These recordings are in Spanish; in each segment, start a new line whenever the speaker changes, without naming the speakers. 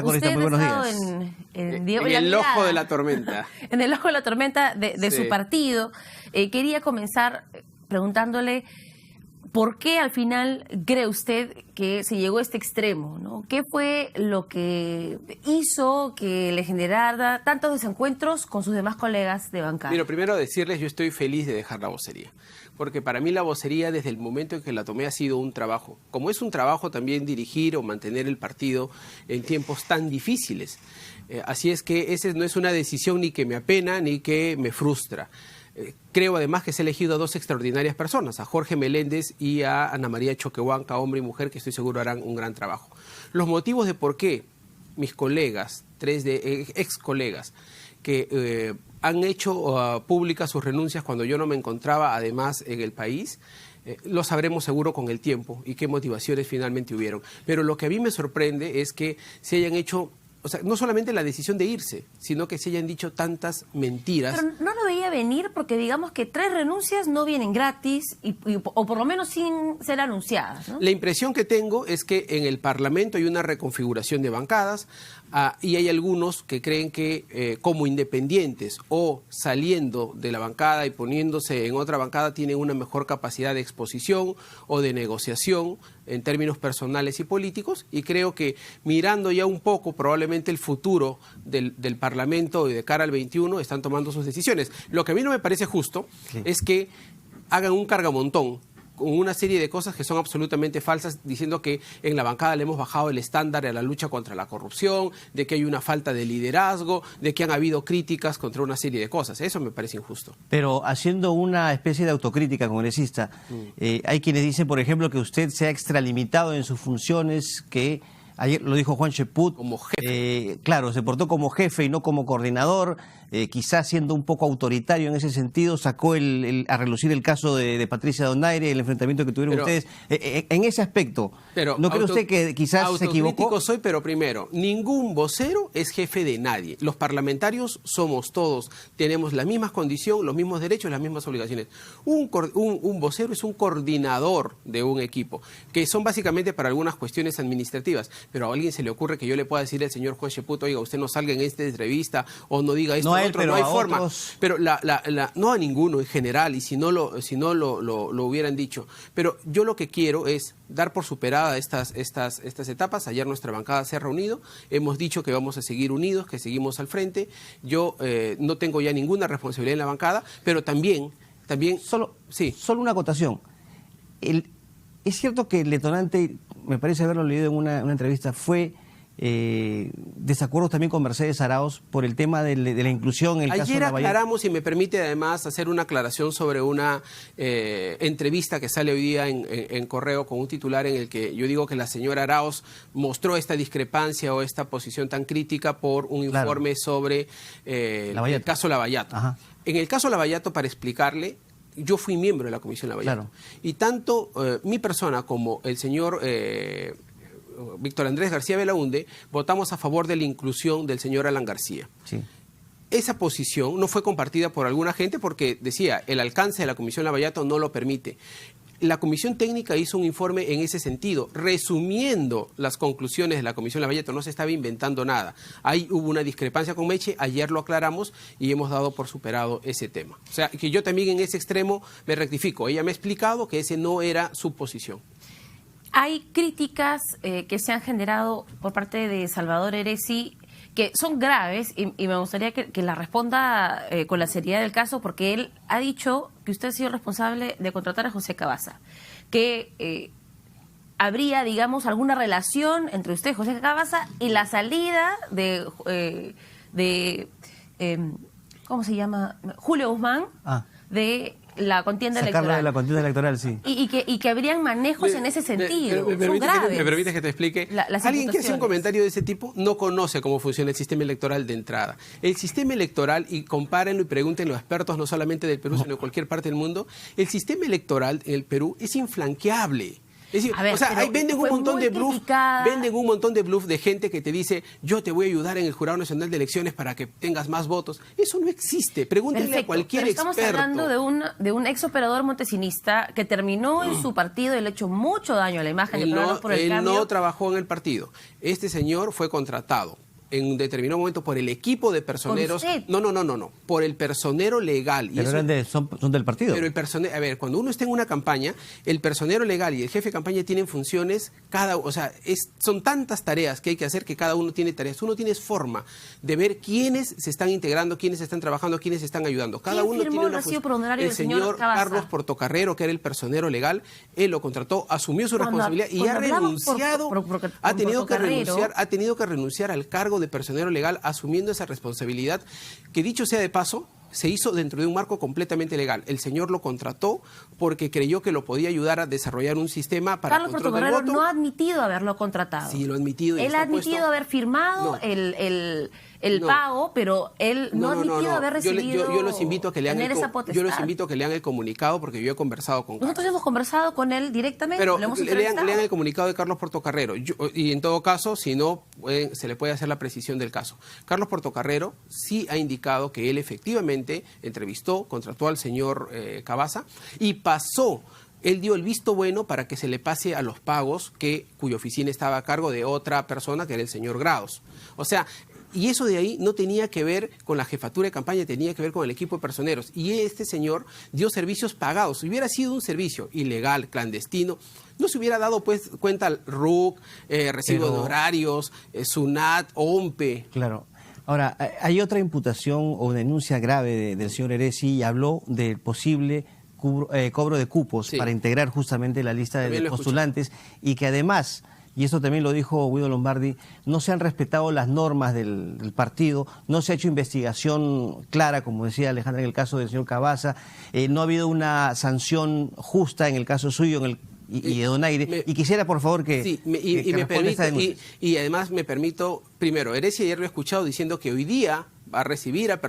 Congresista, muy buenos días.
En el ojo de la tormenta.
En el ojo de la tormenta de su partido. Quería comenzar preguntándole por qué al final cree usted que se llegó a este extremo, ¿no? ¿Qué fue lo que hizo que le generara tantos desencuentros con sus demás colegas de bancada?
Mira, primero decirles, yo estoy feliz de dejar la vocería, porque para mí la vocería desde el momento en que la tomé ha sido un trabajo. Como es un trabajo también dirigir o mantener el partido en tiempos tan difíciles. Así es que esa no es una decisión ni que me apena ni que me frustra. Creo además que se ha elegido a dos extraordinarias personas, a Jorge Meléndez y a Ana María Choquehuanca, hombre y mujer, que estoy seguro harán un gran trabajo. Los motivos de por qué mis colegas, ex colegas, que han hecho públicas sus renuncias cuando yo no me encontraba además en el país, lo sabremos seguro con el tiempo y qué motivaciones finalmente hubieron. Pero lo que a mí me sorprende es que se hayan hecho... O sea, no solamente la decisión de irse, sino que se hayan dicho tantas mentiras.
Pero no lo veía venir porque digamos que 3 renuncias no vienen gratis o por lo menos sin ser anunciadas, ¿no?
La impresión que tengo es que en el Parlamento hay una reconfiguración de bancadas y hay algunos que creen que como independientes o saliendo de la bancada y poniéndose en otra bancada tienen una mejor capacidad de exposición o de negociación en términos personales y políticos, y creo que mirando ya un poco probablemente el futuro del Parlamento y de cara al 21 están tomando sus decisiones. Lo que a mí no me parece justo es que hagan un cargamontón con una serie de cosas que son absolutamente falsas, diciendo que en la bancada le hemos bajado el estándar a la lucha contra la corrupción, de que hay una falta de liderazgo, de que han habido críticas contra una serie de cosas. Eso me parece injusto.
Pero haciendo una especie de autocrítica congresista, hay quienes dicen, por ejemplo, que usted se ha extralimitado en sus funciones, que ayer lo dijo Juan Cheput.
Como jefe.
Claro, se portó como jefe y no como coordinador, quizás siendo un poco autoritario en ese sentido, sacó a relucir el caso de Patricia Donaire, el enfrentamiento que tuvieron ustedes. En ese aspecto, ¿no cree usted que quizás se equivocó?
Autocrítico soy, pero primero, ningún vocero es jefe de nadie. Los parlamentarios somos todos, tenemos la misma condición, los mismos derechos, las mismas obligaciones. Un vocero es un coordinador de un equipo, que son básicamente para algunas cuestiones administrativas. Pero a alguien se le ocurre que yo le pueda decir al señor Juan Cheput, oiga, usted no salga en esta entrevista o no diga esto,
no a él, pero
no hay
a
forma.
Otros...
Pero no a ninguno en general, y si no lo hubieran dicho. Pero yo lo que quiero es dar por superada estas etapas. Ayer nuestra bancada se ha reunido, hemos dicho que vamos a seguir unidos, que seguimos al frente. Yo no tengo ya ninguna responsabilidad en la bancada, pero también
Solo una acotación. Es cierto que el detonante, me parece haberlo leído en una entrevista, fue desacuerdos también con Mercedes Arauz por el tema de la inclusión en el caso de
Ayer
Lavallato.
aclaramos, y me permite además hacer una aclaración sobre una entrevista que sale hoy día en Correo con un titular en el que yo digo que la señora Arauz mostró esta discrepancia o esta posición tan crítica por un informe sobre el caso Lavallato.
Ajá.
En el caso Lavallato, para explicarle, yo fui miembro de la Comisión Lavallato. Y tanto mi persona como el señor Víctor Andrés García Belaunde votamos a favor de la inclusión del señor Alan García.
Sí.
Esa posición no fue compartida por alguna gente porque decía, el alcance de la Comisión Lavallato no lo permite. La Comisión Técnica hizo un informe en ese sentido, resumiendo las conclusiones de la Comisión Lavallato, no se estaba inventando nada. Ahí hubo una discrepancia con Meche, ayer lo aclaramos y hemos dado por superado ese tema. O sea, que yo también en ese extremo me rectifico. Ella me ha explicado que ese no era su posición.
Hay críticas que se han generado por parte de Salvador Heresi que son graves y me gustaría que la responda con la seriedad del caso, porque él ha dicho que usted ha sido responsable de contratar a José Cavazza, que habría, digamos, alguna relación entre usted, José Cavazza, y la salida de ¿cómo se llama? Julio Guzmán, de la contienda
Sacarlo
electoral.
de la contienda electoral, sí.
Y que habrían manejos en ese sentido. Son graves.
¿Me permites que te explique? Alguien que hace un comentario de ese tipo no conoce cómo funciona el sistema electoral de entrada. El sistema electoral, y compárenlo y pregúntenlo a expertos no solamente del Perú, sino de cualquier parte del mundo, el sistema electoral en el Perú es inflanqueable. Es decir, o sea, ahí venden un montón de bluff de gente que te dice, yo te voy a ayudar en el Jurado Nacional de Elecciones para que tengas más votos. Eso no existe. Pregúntenle a cualquier experto.
Estamos hablando de un ex operador montesinista que terminó en su partido y le ha hecho mucho daño a la imagen de Parados por el Cambio.
Él no trabajó en el partido. Este señor fue contratado en un determinado momento por el equipo de personeros. No, por el personero legal.
Pero son del partido.
Pero el personero, a ver, cuando uno está en una campaña, el personero legal y el jefe de campaña tienen funciones, son tantas tareas que hay que hacer que cada uno tiene tareas. Uno tiene forma de ver quiénes se están integrando, quiénes están trabajando, quiénes están ayudando. Cada uno tiene una función. El señor Carlos Portocarrero, que era el personero legal, él lo contrató, asumió su responsabilidad y ha renunciado, ha tenido que renunciar al cargo de personero legal, asumiendo esa responsabilidad que, dicho sea de paso, se hizo dentro de un marco completamente legal. El señor lo contrató porque creyó que lo podía ayudar a desarrollar un sistema para
Carlos Portocarrero no ha admitido haberlo contratado.
Sí, lo ha admitido.
Él ha admitido haber firmado el pago, pero él no ha admitido haber recibido.
Yo los invito a que lean el comunicado, porque yo he conversado con Carlos.
Nosotros hemos conversado con él directamente.
Pero lean el comunicado de Carlos Portocarrero. Y en todo caso, si no, se le puede hacer la precisión del caso. Carlos Portocarrero sí ha indicado que él efectivamente entrevistó, contrató al señor Cavazza y pasó. Él dio el visto bueno para que se le pase a los pagos cuya oficina estaba a cargo de otra persona, que era el señor Grados. O sea, y eso de ahí no tenía que ver con la jefatura de campaña, tenía que ver con el equipo de personeros. Y este señor dio servicios pagados. Si hubiera sido un servicio ilegal, clandestino, no se hubiera dado pues cuenta al RUC, recibo de horarios, SUNAT, OMPE.
Claro. Ahora, hay otra imputación o una denuncia grave del señor Eresi y habló del posible cobro de cupos para integrar justamente la lista de postulantes y que además, y esto también lo dijo Guido Lombardi, no se han respetado las normas del partido, no se ha hecho investigación clara, como decía Alejandra en el caso del señor Cavazza, no ha habido una sanción justa en el caso suyo, y de Donaire, y quisiera por favor que
y además me permito, primero, Eresi ayer lo he escuchado diciendo que hoy día va a recibir a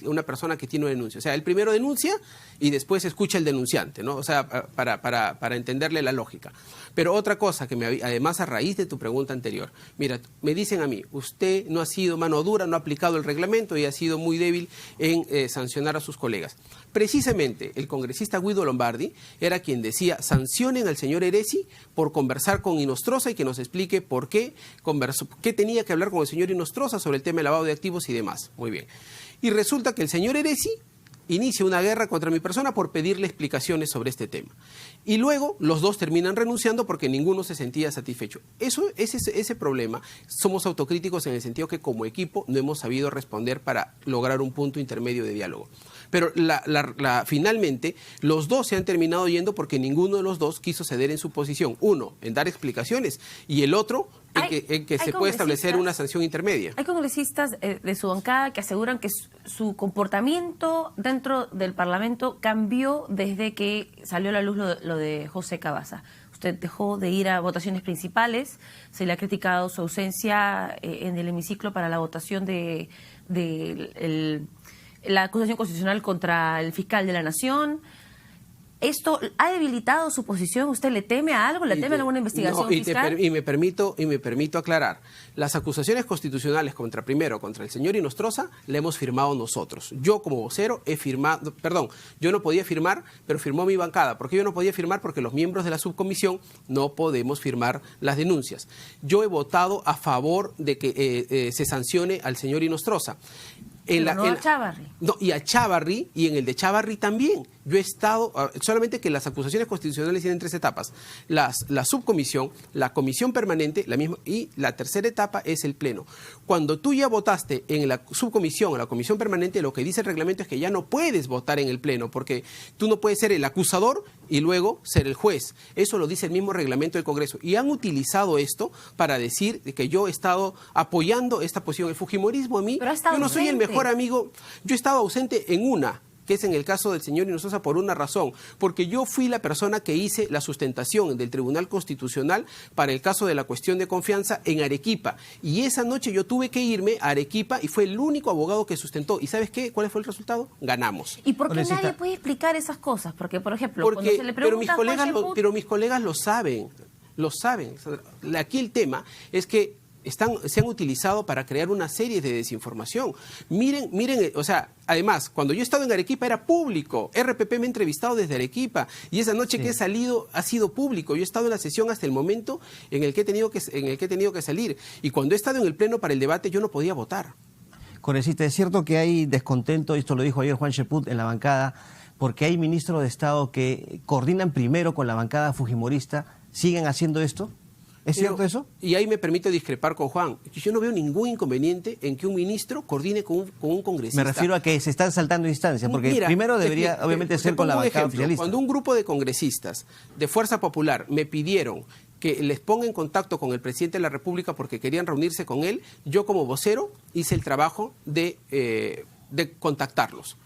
una persona que tiene una denuncia. O sea, él primero denuncia y después escucha el denunciante, ¿no? O sea, para entenderle la lógica. Pero otra cosa que además a raíz de tu pregunta anterior, mira, me dicen a mí, usted no ha sido mano dura, no ha aplicado el reglamento y ha sido muy débil en sancionar a sus colegas. Precisamente el congresista Guido Lombardi era quien decía, sancionen al señor Eresi por conversar con Inostroza y que nos explique por qué tenía que hablar con el señor Inostroza sobre el tema de lavado de activos y demás. Muy bien. Y resulta que el señor Eresi inicia una guerra contra mi persona por pedirle explicaciones sobre este tema. Y luego los dos terminan renunciando porque ninguno se sentía satisfecho. Ese problema, somos autocríticos en el sentido que como equipo no hemos sabido responder para lograr un punto intermedio de diálogo. Pero finalmente los dos se han terminado yendo porque ninguno de los dos quiso ceder en su posición. Uno, en dar explicaciones, y el otro en que se puede establecer una sanción intermedia.
Hay congresistas de su bancada que aseguran que su comportamiento dentro del Parlamento cambió desde que salió a la luz lo de José Cavazza. Usted dejó de ir a votaciones principales, se le ha criticado su ausencia en el hemiciclo para la votación de la acusación constitucional contra el fiscal de la Nación. ¿Esto ha debilitado su posición? ¿Usted le teme a algo? ¿Le teme a alguna investigación fiscal?
Y me permito aclarar. Las acusaciones constitucionales contra el señor Inostroza la hemos firmado nosotros. Yo como vocero he firmado, yo no podía firmar, pero firmó mi bancada. ¿Por qué yo no podía firmar? Porque los miembros de la subcomisión no podemos firmar las denuncias. Yo he votado a favor de que se sancione al señor Inostroza.
A Chávarri.
No, y a Chávarri, y en el de Chávarri también. Yo he estado, solamente que las acusaciones constitucionales tienen 3 etapas. La subcomisión, la comisión permanente, la misma, y la tercera etapa es el pleno. Cuando tú ya votaste en la subcomisión o la comisión permanente, lo que dice el reglamento es que ya no puedes votar en el pleno, porque tú no puedes ser el acusador y luego ser el juez. Eso lo dice el mismo reglamento del Congreso. Y han utilizado esto para decir que yo he estado apoyando esta posición. El fujimorismo a mí, yo no soy el mejor amigo. Yo he estado ausente en una. que es en el caso del señor Hinojosa por una razón, porque yo fui la persona que hice la sustentación del Tribunal Constitucional para el caso de la cuestión de confianza en Arequipa. Y esa noche yo tuve que irme a Arequipa y fue el único abogado que sustentó. ¿Y sabes qué? ¿Cuál fue el resultado? Ganamos.
¿Y por qué nadie puede explicar esas cosas? Porque, por ejemplo, cuando se le pregunta
pero mis colegas lo saben. Lo saben. Aquí el tema es que se han utilizado para crear una serie de desinformación. Miren, o sea, además, cuando yo he estado en Arequipa era público. RPP me ha entrevistado desde Arequipa y esa noche que he salido ha sido público. Yo he estado en la sesión hasta el momento en el que he tenido que salir. Y cuando he estado en el pleno para el debate yo no podía votar.
Congresista, es cierto que hay descontento, esto lo dijo ayer Juan Cheput en la bancada, porque hay ministros de Estado que coordinan primero con la bancada fujimorista. ¿Siguen haciendo esto? ¿Es cierto eso?
Y ahí me permite discrepar con Juan. Yo no veo ningún inconveniente en que un ministro coordine con un congresista.
Me refiero a que se están saltando instancias, porque primero debería obviamente ser con la bancada oficialista.
Cuando un grupo de congresistas de Fuerza Popular me pidieron que les ponga en contacto con el presidente de la República porque querían reunirse con él, yo como vocero hice el trabajo de contactarlos.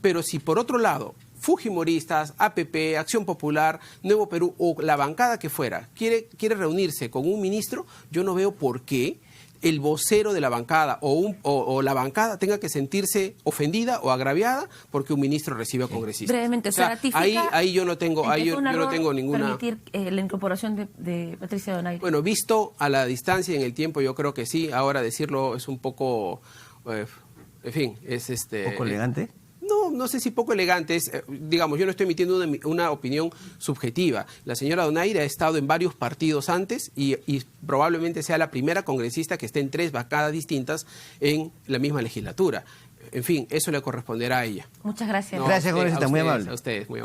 Pero si por otro lado fujimoristas, APP, Acción Popular, Nuevo Perú o la bancada que fuera quiere reunirse con un ministro, yo no veo por qué el vocero de la bancada o la bancada tenga que sentirse ofendida o agraviada porque un ministro recibe a congresistas.
Brevemente, ¿se ratifica?
Ahí yo no tengo, yo no tengo ninguna.
¿Permitir la incorporación de Patricia Donaire?
Bueno, visto a la distancia y en el tiempo, yo creo que sí. Ahora decirlo es un poco, en fin, es
¿Poco elegante?
No sé si poco elegante, digamos, yo no estoy emitiendo una opinión subjetiva. La señora Donaire ha estado en varios partidos antes y probablemente sea la primera congresista que esté en 3 bancadas distintas en la misma legislatura. En fin, eso le corresponderá a ella.
Muchas gracias.
Gracias, congresista, muy amable.
A ustedes, muy amable.